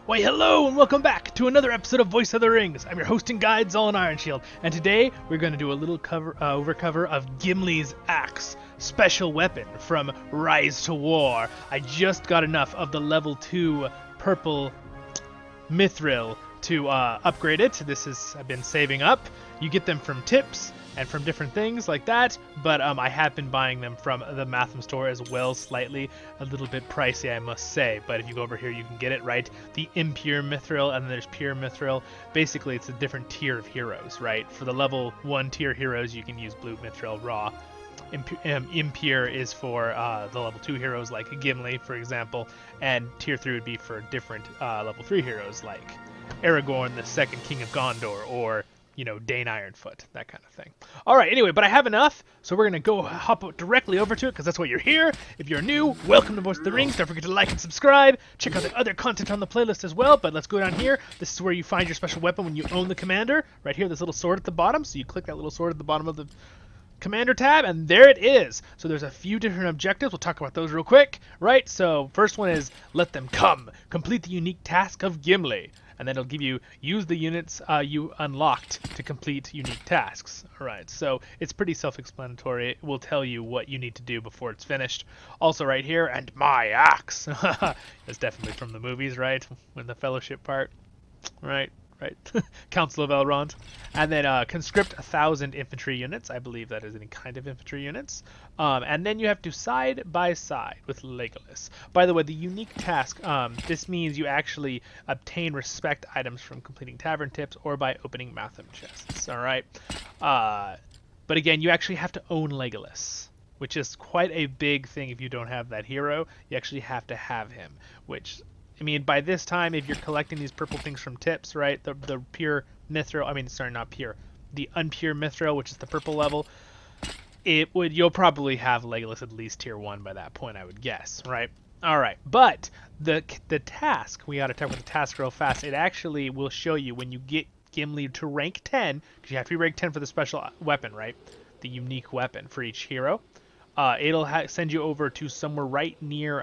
Why, hello and welcome back to another episode of Voice of the Rings. I'm your host and guide, Zollin Ironshield, and today we're going to do a little overcover of Gimli's axe, special weapon from RiseToWar. I just got enough of the level 2 purple mithril to upgrade it. I've been saving up. You get them from tips and from different things like that, but I have been buying them from the Matham store as well, slightly a little bit pricey, I must say, but if you go over here you can get it, right? The impure mithril, and then there's pure mithril. Basically it's a different tier of heroes, right? For the level 1 tier heroes you can use blue mithril raw. Impure is for the level 2 heroes like Gimli, for example, and tier 3 would be for different level 3 heroes like Aragorn, the second king of Gondor, or Dane Ironfoot, that kind of thing. All right, anyway, but I have enough, so we're going to go hop directly over to it, because that's why you're here. If you're new, welcome to Voice of the Rings. Don't forget to like and subscribe. Check out the other content on the playlist as well, but let's go down here. This is where you find your special weapon when you own the commander. Right here, this little sword at the bottom, so you click that little sword at the bottom of the commander tab, and there it is. So there's a few different objectives. We'll talk about those real quick, right? So first one is let them come. Complete the unique task of Gimli. And then it'll give you, use the units you unlocked to complete unique tasks. All right, so it's pretty self-explanatory. It will tell you what you need to do before it's finished. Also right here, and my axe. That's definitely from the movies, right? When the fellowship part, right? Council of Elrond. And then conscript 1,000 infantry units. I believe that is any kind of infantry units. And then you have to side by side with Legolas. By the way, the unique task, this means you actually obtain respect items from completing tavern tips or by opening Matham chests. All right. But again, you actually have to own Legolas, which is quite a big thing. If you don't have that hero, you actually have to have him, which, I mean, by this time, if you're collecting these purple things from tips, right, the pure mithril, not pure, the unpure mithril, which is the purple level, you'll probably have Legolas at least tier 1 by that point, I would guess, right? All right, but the task, we got to talk about the task real fast. It actually will show you when you get Gimli to rank 10, because you have to be rank 10 for the special weapon, right? The unique weapon for each hero. It'll send you over to somewhere right near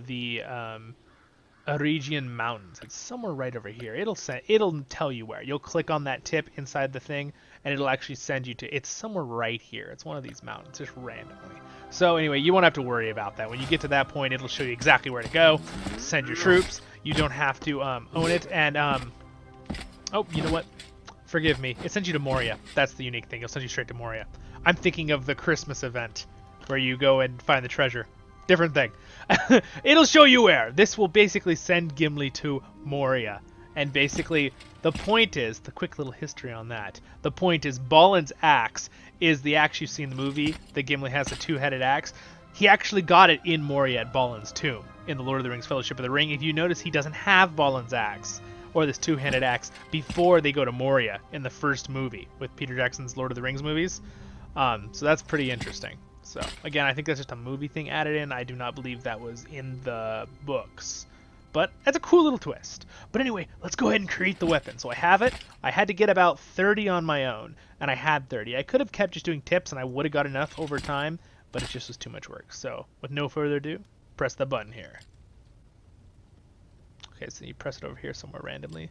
the Aragian Mountains. It's somewhere right over here. It'll tell you where. You'll click on that tip inside the thing, and it'll actually send you to. It's somewhere right here. It's one of these mountains, just randomly. So anyway, you won't have to worry about that. When you get to that point, it'll show you exactly where to go. Send your troops. You don't have to own it. And oh, you know what? Forgive me. It sends you to Moria. That's the unique thing. It'll send you straight to Moria. I'm thinking of the Christmas event where you go and find the treasure. Different thing. It'll show you where. This will basically send Gimli to Moria. And basically, the point is, the quick little history on that, the point is Balin's axe is the axe you see in the movie, that Gimli has, the two-headed axe. He actually got it in Moria at Balin's tomb, in the Lord of the Rings Fellowship of the Ring. If you notice, he doesn't have Balin's axe, or this two-handed axe, before they go to Moria in the first movie, with Peter Jackson's Lord of the Rings movies. So that's pretty interesting. So, again, I think that's just a movie thing added in. I do not believe that was in the books. But that's a cool little twist. But anyway, let's go ahead and create the weapon. So I have it. I had to get about 30 on my own, and I had 30. I could have kept just doing tips, and I would have got enough over time, but it just was too much work. So, with no further ado, press the button here. Okay, so you press it over here somewhere randomly.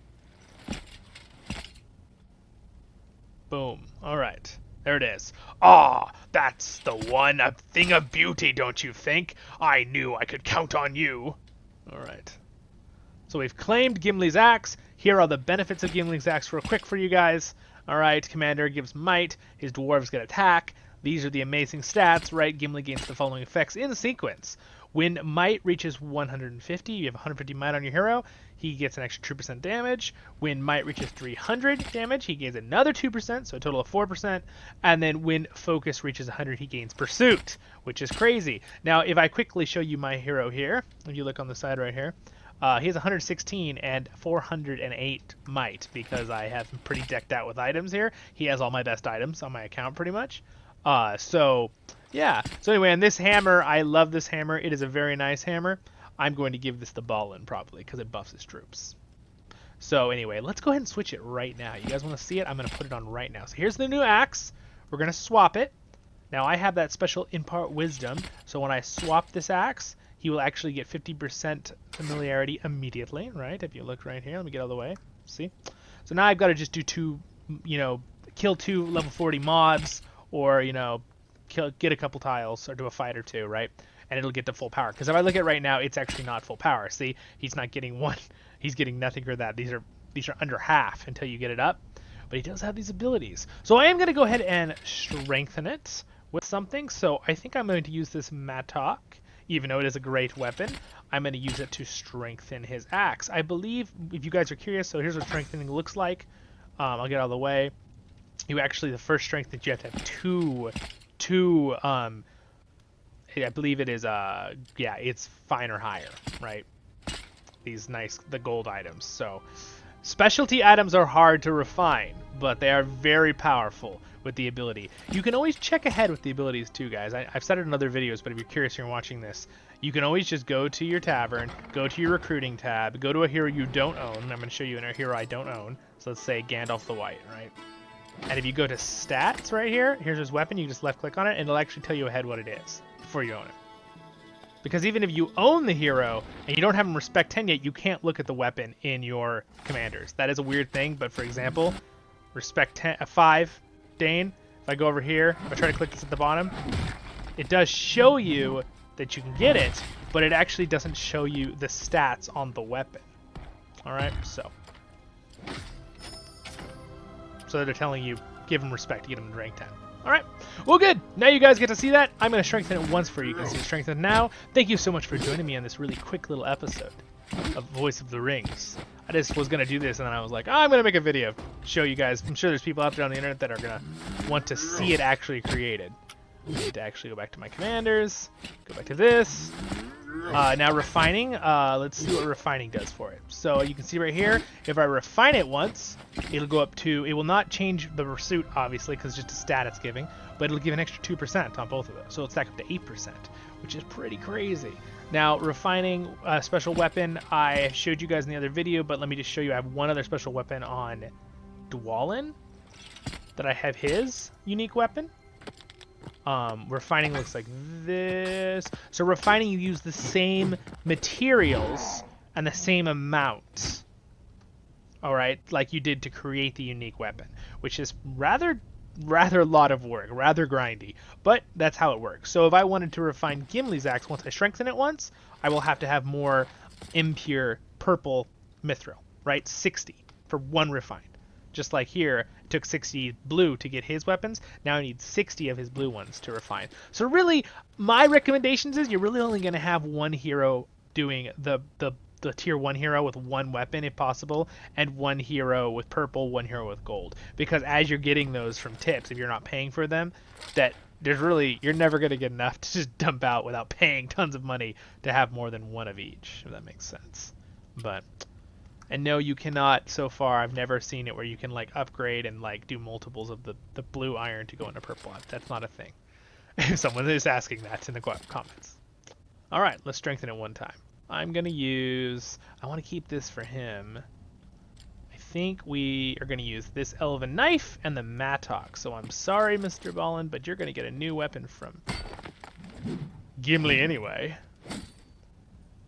Boom. All right. There it is. Ah, that's the one. A thing of beauty, don't you think? I knew I could count on you. All right. So we've claimed Gimli's axe. Here are the benefits of Gimli's axe real quick for you guys. All right, Commander gives might. His dwarves get attack. These are the amazing stats, right? Gimli gains the following effects in sequence. When might reaches 150, you have 150 might on your hero, he gets an extra 2% damage. When might reaches 300 damage, he gains another 2%, so a total of 4%. And then when focus reaches 100, he gains pursuit, which is crazy. Now, if I quickly show you my hero here, if you look on the side right here, he has 116 and 408 might, because I have him pretty decked out with items here. He has all my best items on my account pretty much. Yeah. So anyway, and this hammer, I love this hammer. It is a very nice hammer. I'm going to give this the Balin probably because it buffs his troops. So anyway, let's go ahead and switch it right now. You guys want to see it? I'm going to put it on right now. So here's the new axe. We're going to swap it. Now I have that special impart wisdom. So when I swap this axe, he will actually get 50% familiarity immediately, right? If you look right here, let me get out of the way. See? So now I've got to just do two, kill 2 level 40 mobs, or, get a couple tiles, or do a fight or 2, right? And it'll get to full power. Because if I look at right now, it's actually not full power. See? He's not getting 1. He's getting nothing for that. These are under half until you get it up. But he does have these abilities. So I am going to go ahead and strengthen it with something. So I think I'm going to use this mattock. Even though it is a great weapon, I'm going to use it to strengthen his axe. I believe, if you guys are curious, so here's what strengthening looks like. I'll get out of the way. The first strength that you have to have two, I believe it is, it's fine or higher, right? The gold items. So specialty items are hard to refine, but they are very powerful with the ability. You can always check ahead with the abilities too, guys. I've said it in other videos, but if you're curious and you're watching this, you can always just go to your tavern, go to your recruiting tab, go to a hero you don't own. I'm going to show you a hero I don't own. So let's say Gandalf the White, right? And if you go to stats right here, here's his weapon. You just left click on it, and it'll actually tell you ahead what it is before you own it. Because even if you own the hero and you don't have him respect 10 yet, you can't look at the weapon in your commanders. That is a weird thing, but for example, respect 5, Dane, if I go over here, if I try to click this at the bottom, it does show you that you can get it, but it actually doesn't show you the stats on the weapon. Alright, so they're telling you, give him respect to get him to rank 10. Alright, well good, now you guys get to see that. I'm going to strengthen it once for you. You can see it strengthened now. Thank you so much for joining me on this really quick little episode of Voice of the Rings. I just was going to do this, and then I was like, I'm going to make a video, show you guys. I'm sure there's people out there on the internet that are going to want to see it actually created. I need to actually go back to my commanders, go back to this. Now refining, let's see what refining does for it. So you can see right here, if I refine it once, it'll go up to, it will not change the pursuit, obviously, because it's just a stat it's giving, but it'll give an extra 2% on both of those. So it'll stack up to 8%, which is pretty crazy. Now, refining a special weapon, I showed you guys in the other video, but let me just show you. I have one other special weapon on Zollin that I have his unique weapon. Refining looks like this. So refining, you use the same materials and the same amount, all right, like you did to create the unique weapon, which is rather a lot of work, rather grindy, but that's how it works. So if I wanted to refine Gimli's axe, once I strengthen it once, I will have to have more impure purple mithril, right? 60 for one refined. Just like here, it took 60 blue to get his weapons. Now I need 60 of his blue ones to refine. So really, my recommendations is you're really only going to have one hero doing the tier 1 hero with one weapon if possible, and one hero with purple, one hero with gold. Because as you're getting those from tips, if you're not paying for them, you're never going to get enough to just dump out without paying tons of money to have more than one of each, if that makes sense. And no, you cannot, so far, I've never seen it where you can like upgrade and like do multiples of the blue iron to go into purple. That's not a thing. Someone is asking that in the comments. Alright, let's strengthen it one time. I'm going to use, I want to keep this for him. I think we are going to use this elven knife and the mattock. So I'm sorry, Mr. Zollin, but you're going to get a new weapon from Gimli anyway.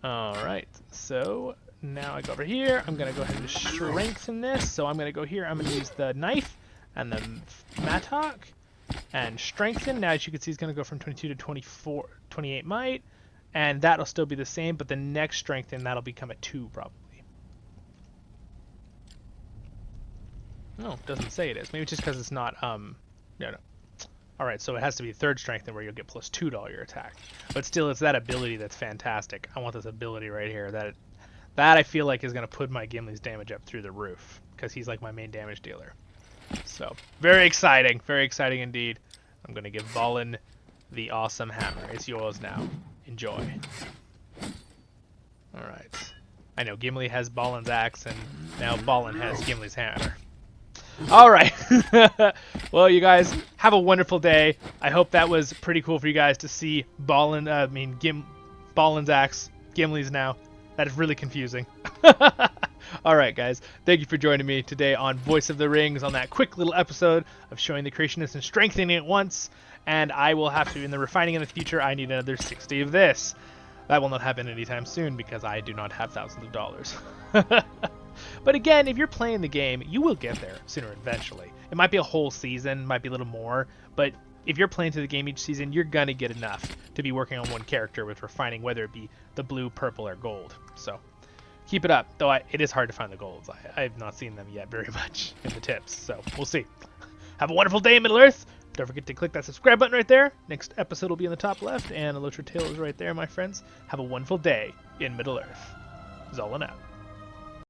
Alright, so now I go over here. I'm going to go ahead and strengthen this. So I'm going to go here. I'm going to use the knife and the mattock and strengthen. Now, as you can see, it's going to go from 22 to 28 might. And that'll still be the same, but the next strengthen, that'll become a 2 probably. No, it doesn't say it is. Maybe it's just because it's not, no. Alright, so it has to be third strengthen where you'll get +2 to all your attack. But still, it's that ability that's fantastic. I want this ability right here. That I feel like is going to put my Gimli's damage up through the roof, because he's like my main damage dealer. So, very exciting indeed. I'm going to give Zollin the awesome hammer. It's yours now. Enjoy. Alright. I know Gimli has Ballin's axe, and now Zollin has Gimli's hammer. Alright. Well, you guys, have a wonderful day. I hope that was pretty cool for you guys to see Ballin's axe, Gimli's now. That is really confusing. Alright, guys. Thank you for joining me today on Voice of the Rings on that quick little episode of showing the creationist and strengthening it once. And I will have to, in the refining in the future, I need another 60 of this. That will not happen anytime soon because I do not have thousands of dollars. But again, if you're playing the game, you will get there sooner or eventually. It might be a whole season, might be a little more, but if you're playing through the game each season, you're going to get enough to be working on one character with refining, whether it be the blue, purple, or gold. So keep it up, though it is hard to find the golds. I've not seen them yet very much in the tips, so we'll see. Have a wonderful day, Middle-earth. Don't forget to click that subscribe button right there. Next episode will be in the top left, and Electro Tail is right there, my friends. Have a wonderful day in Middle-earth. Zollin out.